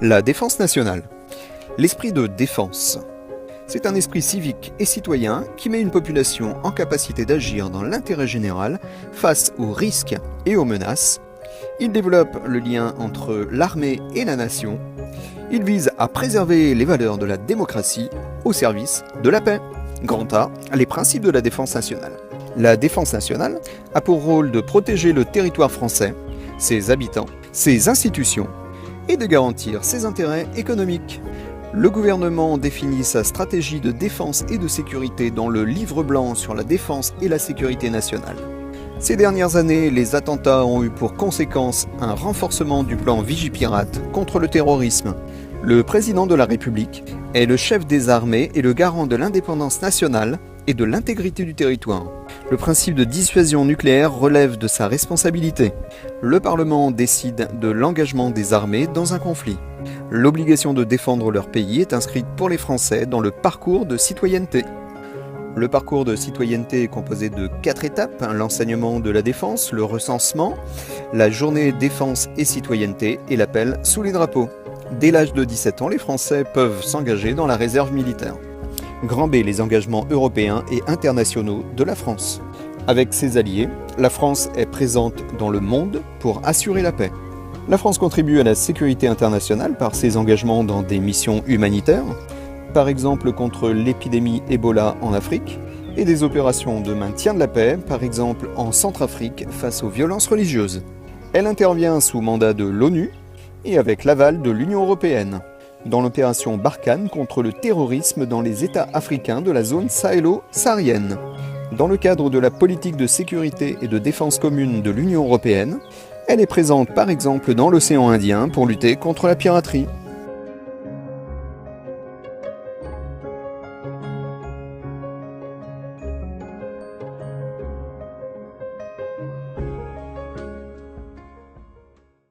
La défense nationale. L'esprit de défense. C'est un esprit civique et citoyen qui met une population en capacité d'agir dans l'intérêt général face aux risques et aux menaces. Il développe le lien entre l'armée et la nation. Il vise à préserver les valeurs de la démocratie au service de la paix. Grand A, les principes de la défense nationale. La défense nationale a pour rôle de protéger le territoire français, ses habitants, ses institutions et de garantir ses intérêts économiques. Le gouvernement définit sa stratégie de défense et de sécurité dans le livre blanc sur la défense et la sécurité nationale. Ces dernières années, les attentats ont eu pour conséquence un renforcement du plan Vigipirate contre le terrorisme. Le président de la République est le chef des armées et le garant de l'indépendance nationale et de l'intégrité du territoire. Le principe de dissuasion nucléaire relève de sa responsabilité. Le Parlement décide de l'engagement des armées dans un conflit. L'obligation de défendre leur pays est inscrite pour les Français dans le parcours de citoyenneté. Le parcours de citoyenneté est composé de 4 étapes, l'enseignement de la défense, le recensement, la journée défense et citoyenneté et l'appel sous les drapeaux. Dès l'âge de 17 ans, les Français peuvent s'engager dans la réserve militaire. Grand B, les engagements européens et internationaux de la France. Avec ses alliés, la France est présente dans le monde pour assurer la paix. La France contribue à la sécurité internationale par ses engagements dans des missions humanitaires, par exemple contre l'épidémie Ebola en Afrique, et des opérations de maintien de la paix, par exemple en Centrafrique face aux violences religieuses. Elle intervient sous mandat de l'ONU et avec l'aval de l'Union européenne, dans l'opération Barkhane contre le terrorisme dans les États africains de la zone sahélo-saharienne. Dans le cadre de la politique de sécurité et de défense commune de l'Union européenne, elle est présente par exemple dans l'océan Indien pour lutter contre la piraterie.